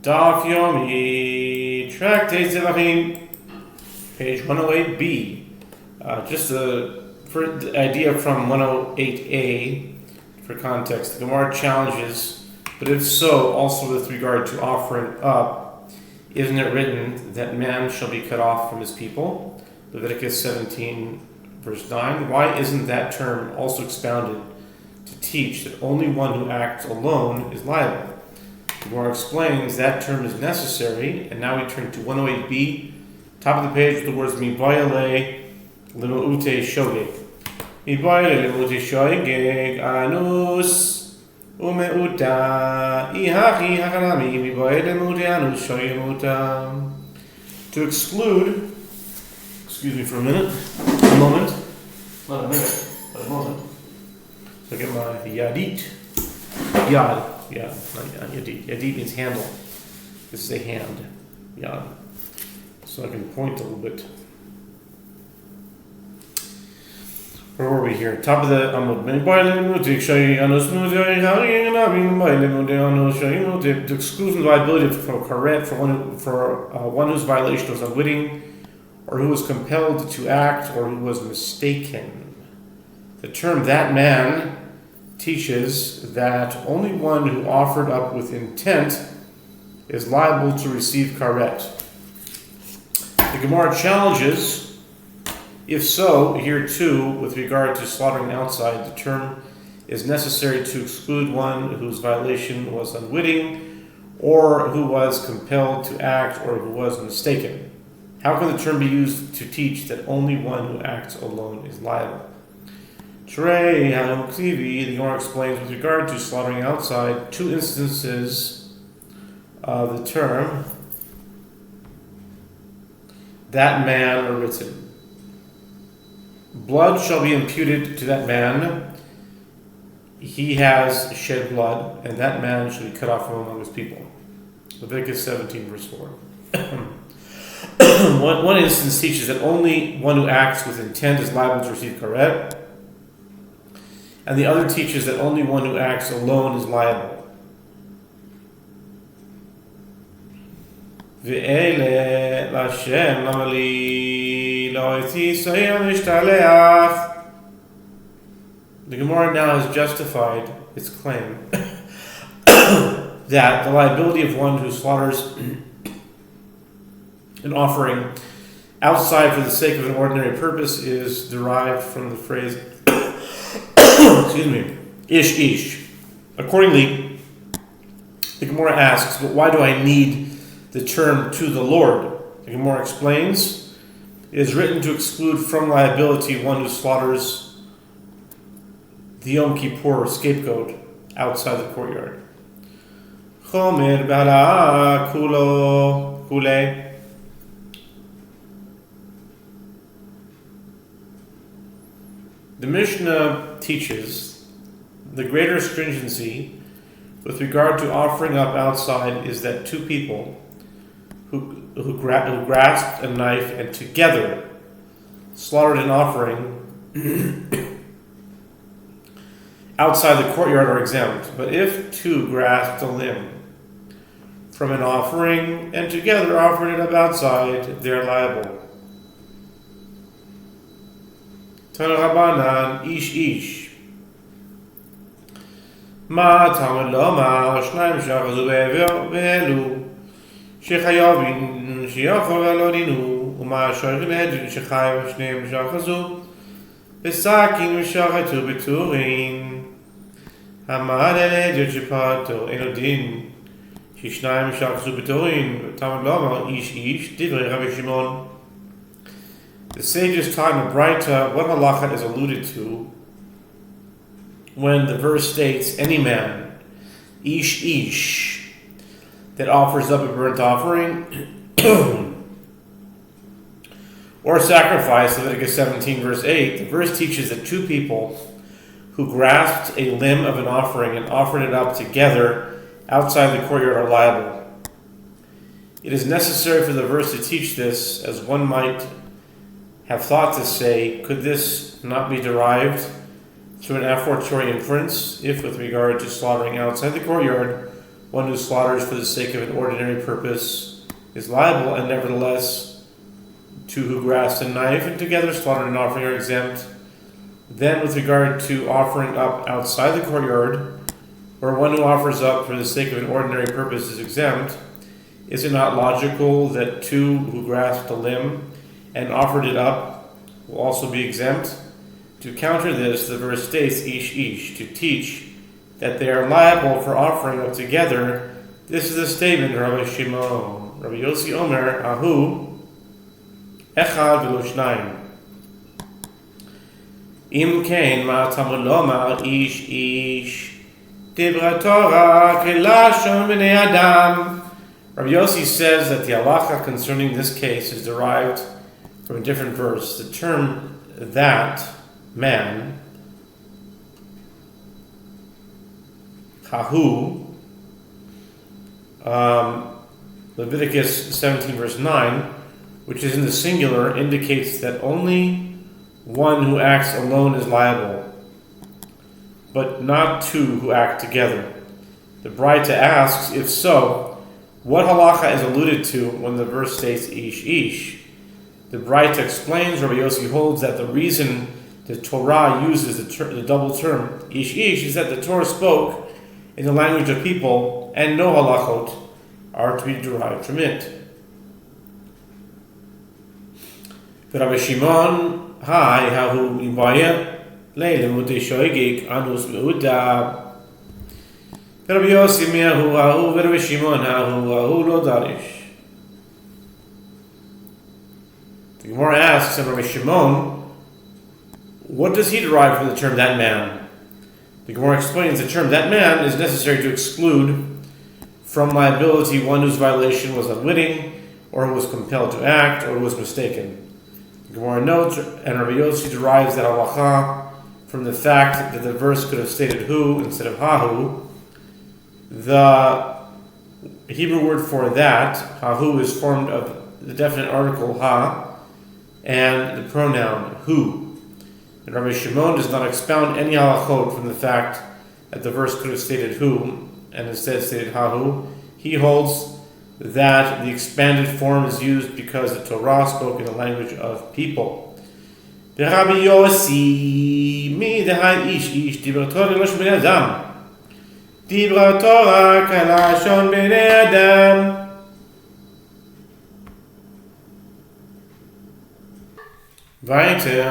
Daf Yomi, Tractate Zevachim, page 108b. Just the idea from 108a for context. The Gemara challenges, but if so, also with regard to offering up, isn't it written that man shall be cut off from his people? Leviticus 17, verse 9. Why isn't that term also expounded to teach that only one who acts alone is liable? The Gemara explains that term is necessary, and now we turn to 108b, top of the page with the words Mibayale Limu'ute Shogeg. Mibayale Limu'ute Shogeg Anus Umeuta Ihachi Hakanami Mibayale Limu'ute Anus Shogeg. To exclude, excuse me for a moment, not a minute, but a moment. Look at my Yadit. Yad. Yeah, not Yadit. Yadit means handle. This is a hand. Yad. So I can point a little bit. Where were we here? Top of the Amud. The exclusion of liability for karet for one whose violation was unwitting, or who was compelled to act, or who was mistaken. The term "that man" teaches that only one who offered up with intent is liable to receive karet. The Gemara challenges, if so, here too, with regard to slaughtering outside, the term is necessary to exclude one whose violation was unwitting, or who was compelled to act, or who was mistaken. How can the term be used to teach that only one who acts alone is liable? Trey Hanoklivi, the Gemara explains with regard to slaughtering outside, two instances of the term "that man" are written. Blood shall be imputed to that man. He has shed blood, and that man shall be cut off from among his people. Leviticus 17, verse 4. One instance teaches that only one who acts with intent is liable to receive karet, and the other teaches that only one who acts alone is liable. The Gemara now has justified its claim that the liability of one who slaughters an offering outside for the sake of an ordinary purpose is derived from the phrase excuse me, ish ish. Accordingly, the Gemara asks, but why do I need the term "to the Lord"? The Gemara explains, it is written to exclude from liability one who slaughters the Yom Kippur scapegoat outside the courtyard. Chomer bala kulo kule. The Mishnah teaches the greater stringency with regard to offering up outside is that two people who grasped a knife and together slaughtered an offering outside the courtyard are exempt. But if two grasped a limb from an offering and together offered it up outside, they are liable. Rabbanan ish ish. Ma tamad loma shnayim shachazu be'ever ve'elu shechayavin sheyachol ve'lodinu u'ma shoychin edrin shechayav shnayim shachazu be'sakin v'shachatu b'turin hamad el-edrin shepato enodin shishnayim shachazu b'turin tamad loma ish ish divrei Rabbi Shimon. The sages taught in the Braita what halacha is alluded to when the verse states, any man, ish ish, that offers up a burnt offering or sacrifice, Leviticus 17, verse 8. The verse teaches that two people who grasped a limb of an offering and offered it up together outside the courtyard are liable. It is necessary for the verse to teach this, as one might have thought to say, could this not be derived to an a fortiori inference if, with regard to slaughtering outside the courtyard, one who slaughters for the sake of an ordinary purpose is liable, and nevertheless, two who grasp a knife and together slaughter an offering are exempt. Then, with regard to offering up outside the courtyard, where one who offers up for the sake of an ordinary purpose is exempt, is it not logical that two who grasped a limb and offered it up will also be exempt? To counter this, the verse states, ish ish, to teach that they are liable for offering up together. This is a statement of Rabbi Shimon. Rabbi Yossi Omer, Ahu, Echad v'lo shnayim. Im kein ma tamud lomar ish ish. Dibra Torah kelashon b'nei adam. Rabbi Yossi says that the halacha concerning this case is derived from a different verse. The term that man, hahu, Leviticus 17 verse 9, which is in the singular, indicates that only one who acts alone is liable, but not two who act together. The Braita asks, if so, what halacha is alluded to when the verse states ish ish? The Braita explains, Rabbi Yossi holds that the reason the Torah uses the double term ish ish is that the Torah spoke in the language of people, and no halachot are to be derived from it. But Rabbi Shimon, hi, hahu ibaya. Rabbi Yossi me'ahu ahu v'Rabbi Shimon ahu ahu lo darish. The Gemara asks of Rabbi Shimon, what does he derive from the term that man? The Gemara explains the term that man is necessary to exclude from liability one whose violation was unwitting, or who was compelled to act, or who was mistaken. The Gemara notes, and Rabbi Yossi derives that halacha from the fact that the verse could have stated who instead of hahu. The Hebrew word for that, hahu, is formed of the definite article ha and the pronoun who. And Rabbi Shimon does not expound any halachot from the fact that the verse could have stated who and instead stated hahu. He holds that the expanded form is used because the Torah spoke in the language of people. Rabbi Yossi, mi dehai ish ish dibra Torah losh b'nei adam. Dibra Torah kalashon b'nei adam. Weiter.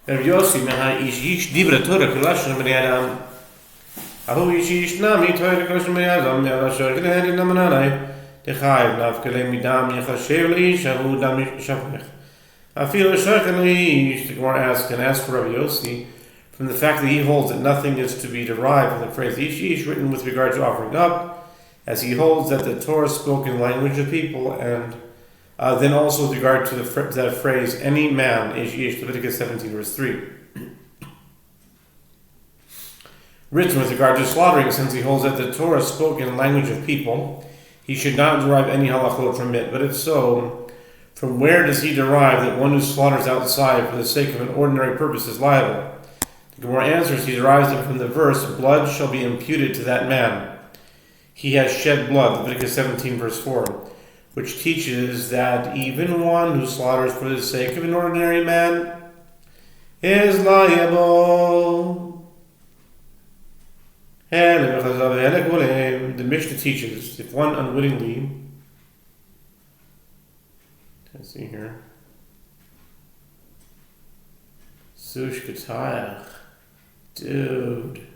Rabbi Yossi, mi dehai ish ish dibra Torah kalashon b'nei adam. Ahu ish ish nami Torah kalashon b'nei adam. Yavashor k'neheri namananai. Techayv navkele midam yechashev lish ahu dam shavech. The Gemara asks, and as for Rabbi Yossi, from the fact that he holds that nothing is to be derived from the phrase ish ish written with regard to offering up, as he holds that the Torah spoke in the language of people, and then also with regard to that phrase any man, ish ish, Leviticus 17 verse 3. Written with regard to slaughtering, since he holds that the Torah spoke in the language of people, he should not derive any halachot from it. But if so, from where does he derive that one who slaughters outside for the sake of an ordinary purpose is liable? The Gemara answers, he derives it from the verse, blood shall be imputed to that man. He has shed blood, Leviticus 17 verse 4, which teaches that even one who slaughters for the sake of an ordinary man is liable. The Mishnah teaches, if one unwittingly, let's see here. Sush Katayach. Dude.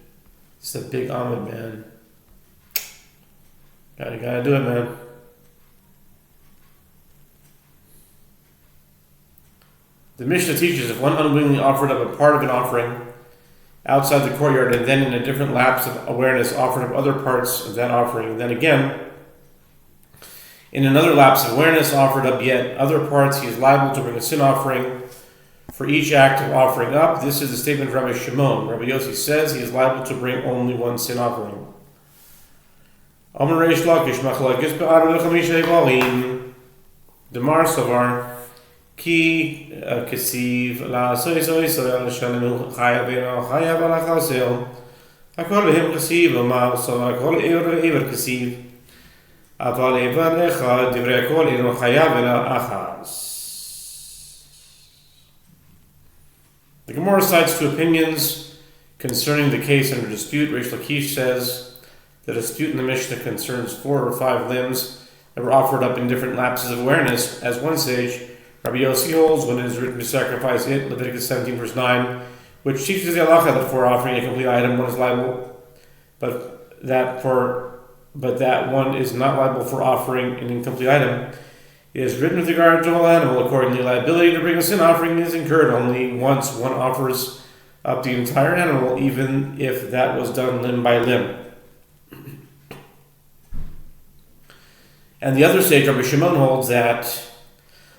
It's a big Ahmed, man. Gotta do it, man. The Mishnah teaches if one unwittingly offered up a part of an offering outside the courtyard and then in a different lapse of awareness offered up other parts of that offering, and then again in another lapse of awareness offered up yet other parts, he is liable to bring a sin offering for each act of offering up. This is the statement of Rabbi Shimon. Rabbi Yossi says he is liable to bring only one sin offering. Amar Reish Lakish machlokes be'arba l'chamisha evarim. Demar Sofer ki kesiv la soy soy soy al shalemu chayav eno chayav al chasil הכל בהם כסיב, אמר סוף, הכל עבר כסיב. אבל עבר אחד, דברי הכל אינו חייב אלא אחז. The Gemara cites two opinions concerning the case under dispute. Reish Lakish says the dispute in the Mishnah concerns 4 or 5 limbs that were offered up in different lapses of awareness. As one sage, Rabbi Yossi holds when it is written to sacrifice it, Leviticus 17 verse 9, which teaches the halacha that for offering a complete item one is liable, but that one is not liable for offering an incomplete item. It is written with regard to a whole animal. Accordingly, liability to bring a sin offering is incurred only once one offers up the entire animal, even if that was done limb by limb. And the other sage, Rabbi Shimon, holds that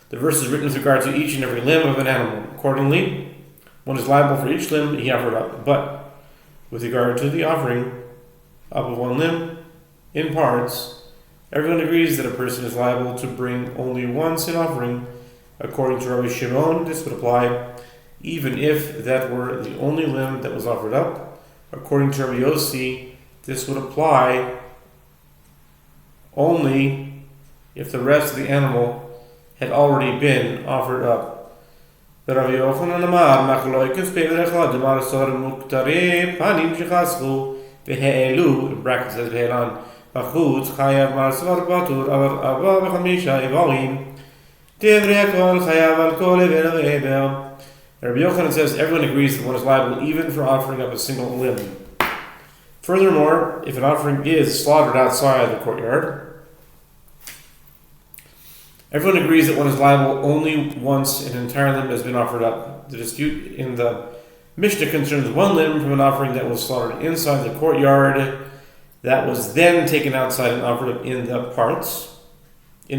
the verse is written with regard to each and every limb of an animal. Accordingly, one is liable for each limb he offered up. But with regard to the offering up of one limb in parts, everyone agrees that a person is liable to bring only one sin offering. According to Rabbi Shimon, this would apply even if that were the only limb that was offered up. According to Rabbi Yossi, this would apply only if the rest of the animal had already been offered up. Rabbi Yochanan amar, machloikes be'er echad, demar sor muktarei panim shechaschu, ve'he'elu, in brackets says ve'elan, בחוץ חייב מעשר פטור, אבל 45 איברים, דברי הכל חייב על כל עבר ועבר. Rabbi Yochanan says everyone agrees that one is liable even for offering up a single limb. Furthermore, if an offering is slaughtered outside the courtyard, everyone agrees that one is liable only once an entire limb has been offered up. The dispute in the Mishnah concerns one limb from an offering that was slaughtered inside the courtyard that was then taken outside and offered up in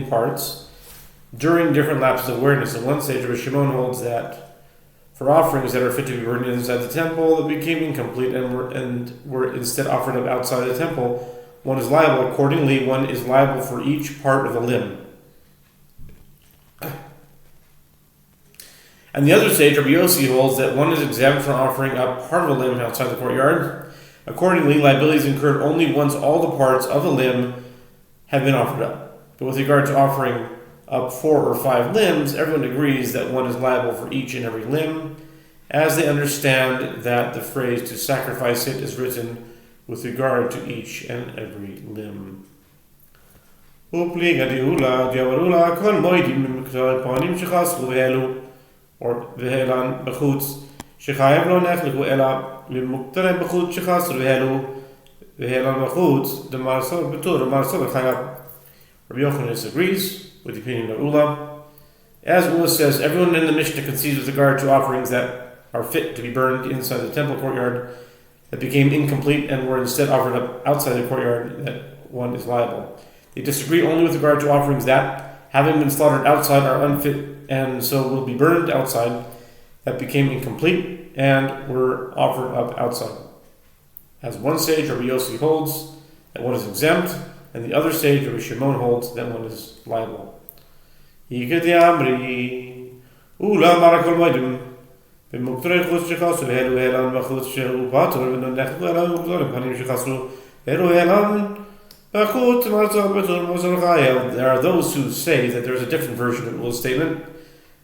parts, during different lapses of awareness. And one sage, Rabbi Shimon, holds that for offerings that are fit to be burned inside the temple that became incomplete and were instead offered up outside the temple, one is liable. Accordingly, one is liable for each part of the limb. And the other sage, Rabbi Yossi, holds that one is exempt from offering up part of a limb outside the courtyard. Accordingly, liability is incurred only once all the parts of a limb have been offered up. But with regard to offering up 4 or 5 limbs, everyone agrees that one is liable for each and every limb, as they understand that the phrase to sacrifice it is written with regard to each and every limb. Or vehelan b'chutz shechayev lo nechliku ela limuktarei b'chutz shechasru vehelan b'chutz the marsol b'tur the marsol chayav. Rabbi Yochanan disagrees with the opinion of Ula. As Ula says, everyone in the Mishnah concedes with regard to offerings that are fit to be burned inside the temple courtyard that became incomplete and were instead offered up outside the courtyard, that one is liable. They disagree only with regard to offerings that, having been slaughtered outside, are unfit and so will be burned outside, that became incomplete and were offered up outside. As one sage, Rabbi Yossi, holds that one is exempt, and the other sage, Rabbi Shimon, holds that one is liable. There are those who say that there is a different version of Ula's statement,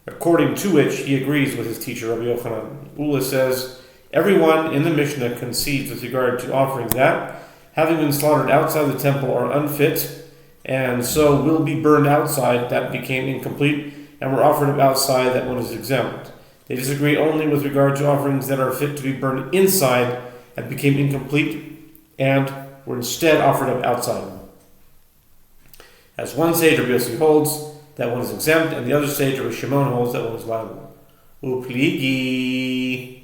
according to which he agrees with his teacher Rabbi Yochanan. Ula says, everyone in the Mishnah concedes with regard to offerings that, having been slaughtered outside the temple, are unfit, and so will be burned outside, that became incomplete, and were offered up outside, that one is exempt. They disagree only with regard to offerings that are fit to be burned inside, that became incomplete, and were instead offered up outside. As one sage, Rabbi Yossi, holds that one is exempt, and the other sage, Rabbi Shimon, holds that one is liable. Upliga,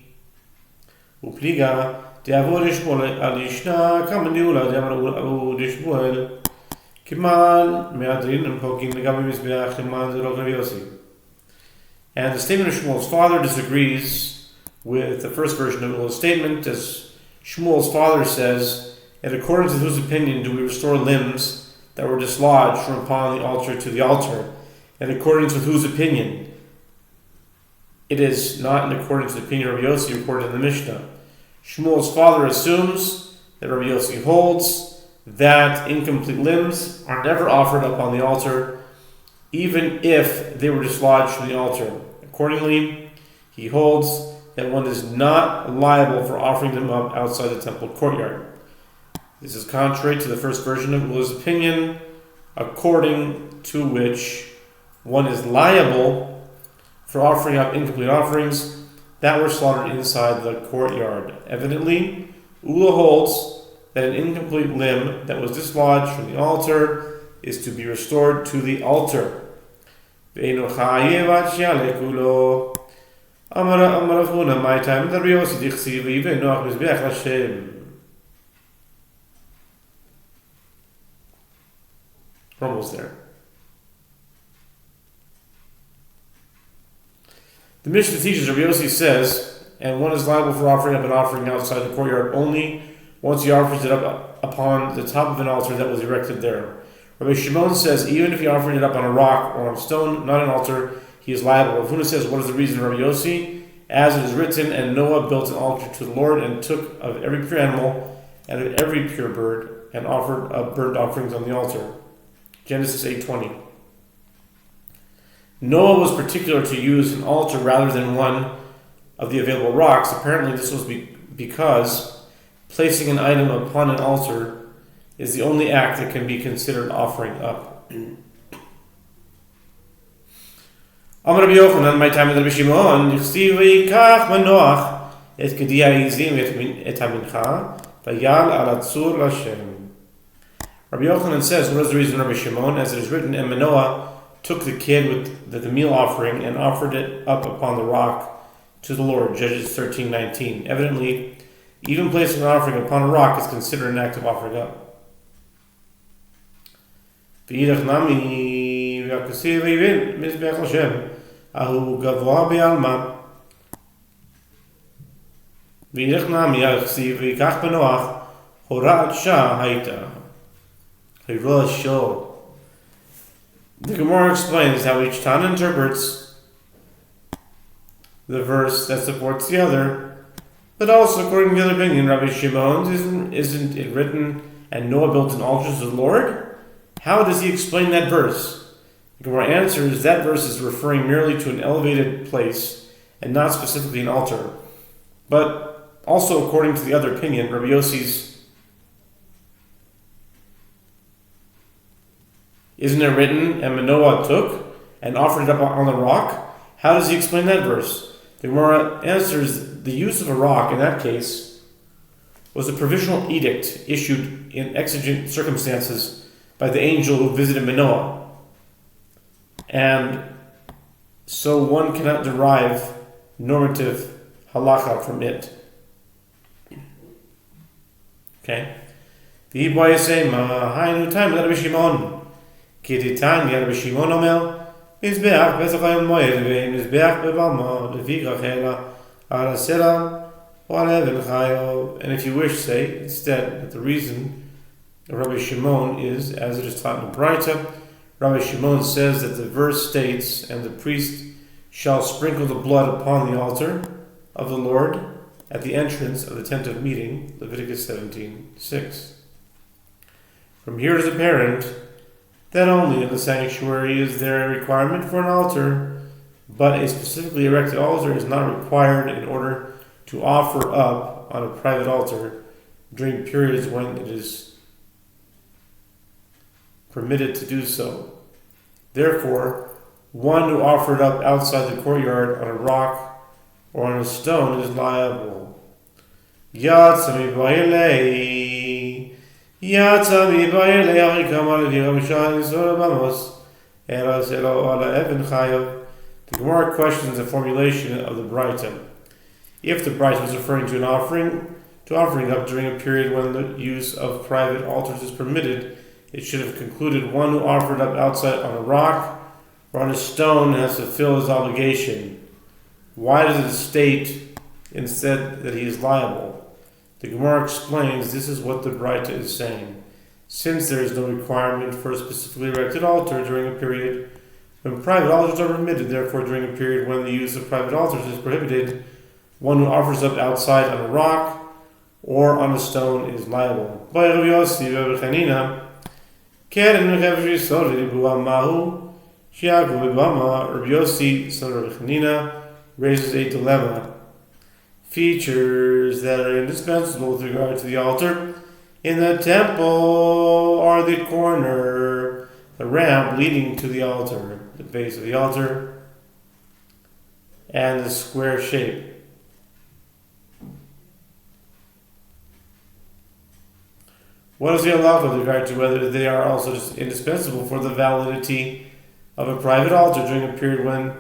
de'avod Shmuel al Yishna, kamen diula de'avod Shmuel, kiman me'adrin and poking me'gabi mizbeach kiman zerog Rabbi Yossi. And the statement of Shmuel's father disagrees with the first version of Ula's statement, as Shmuel's father says, in accordance with whose opinion do we restore limbs that were dislodged from upon the altar to the altar, in accordance with whose opinion? It is not in accordance with the opinion of Yossi reported in the Mishnah. Shmuel's father assumes that Rabbi Yossi holds that incomplete limbs are never offered up on the altar, even if they were dislodged from the altar. Accordingly, he holds that one is not liable for offering them up outside the temple courtyard. This is contrary to the first version of Ula's opinion, according to which one is liable for offering up incomplete offerings that were slaughtered inside the courtyard. Evidently, Ula holds that an incomplete limb that was dislodged from the altar is to be restored to the altar. We're almost there. The Mishnah teaches, Rabbi Yossi says, and one is liable for offering up an offering outside the courtyard only once he offers it up upon the top of an altar that was erected there. Rabbi Shimon says, even if he offered it up on a rock or on a stone, not an altar, he is liable. Rav Huna says, what is the reason, Rabbi Yossi? As it is written, and Noah built an altar to the Lord and took of every pure animal and of every pure bird and offered up burnt offerings on the altar. Genesis 8:20. Noah was particular to use an altar rather than one of the available rocks. Apparently this was because placing an item upon an altar is the only act that can be considered offering up. Amar Rabbi Yochanan, my time with Rabbi Shimon, Yichsiv v'yikach manoach et kedi ha'izim et hamincha v'yal al atzur l'Hashem. Rabbi Yochanan says, what is the reason, Rabbi Shimon? As it is written, and Manoah took the kid with the meal offering and offered it up upon the rock to the Lord. Judges 13:19. Evidently, even placing an offering upon a rock is considered an act of offering up. V'yidach nami v'yakasiv v'yivin mizbeach Hashem ahu gavoa b'alma. V'yidach nami v'yakasiv v'yikach b'noach horat shah haita. The Gemara explains how each Tana interprets the verse that supports the other, but also according to the other opinion, Rabbi Shimon, isn't it written, and Noah built an altar to the Lord? How does he explain that verse? The Gemara answers that verse is referring merely to an elevated place and not specifically an altar. But also according to the other opinion, Rabbi Yossi's, isn't it written, and Manoah took and offered it up on the rock? How does he explain that verse? The Gemara answers the use of a rock in that case was a provisional edict issued in exigent circumstances by the angel who visited Manoah. And so one cannot derive normative halacha from it. Okay? The Iboyasema, Hainu time, Rabbi Shimon. Kititan Rabbi Shimon Omer, Mizbeach Pesachayim Moed, Mizbeach Bebalma, Levikach Hela, Arasela, Waleven Chayo. And if you wish, say instead that the reason of Rabbi Shimon is, as it is taught in the Braita, Rabbi Shimon says that the verse states, and the priest shall sprinkle the blood upon the altar of the Lord at the entrance of the tent of meeting, Leviticus 17:6. From here it is apparent that only in the sanctuary is there a requirement for an altar, but a specifically erected altar is not required in order to offer up on a private altar during periods when it is permitted to do so. Therefore, one who offered up outside the courtyard on a rock or on a stone is liable. Yatsami ba'ilei. The Gemara questions the formulation of the Braita. If the Braita was referring to offering up during a period when the use of private altars is permitted, it should have concluded one who offered up outside on a rock or on a stone has to fulfill his obligation. Why does it state instead that he is liable? The Gemara explains this is what the Braita is saying. Since there is no requirement for a specifically erected altar during a period when private altars are permitted, therefore during a period when the use of private altars is prohibited, one who offers up outside on a rock or on a stone is liable. By Rabbi Yossi Chanina, Keren Rabbi Yossi, son of Rabbi Chanina, raises a dilemma. Features that are indispensable with regard to the altar in the temple are the corner, the ramp leading to the altar, the base of the altar, and the square shape. What is the halacha with regard to whether they are also just indispensable for the validity of a private altar during a period when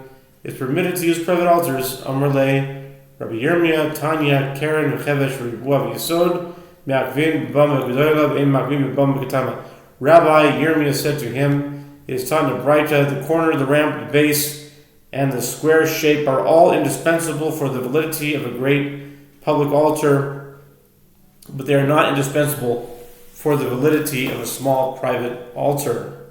it's permitted to use private altars? Amar le Rabbi Yirmiyah, Tanya, Karen, Chevesh, Ribuav Yisod, Me'akvin, B'bama G'doyla, V'im Makvin, B'bama G'tama. Rabbi Yirmiyah said to him, it is Tanya Braita, the corner, the ramp, the base, and the square shape are all indispensable for the validity of a great public altar, but they are not indispensable for the validity of a small private altar.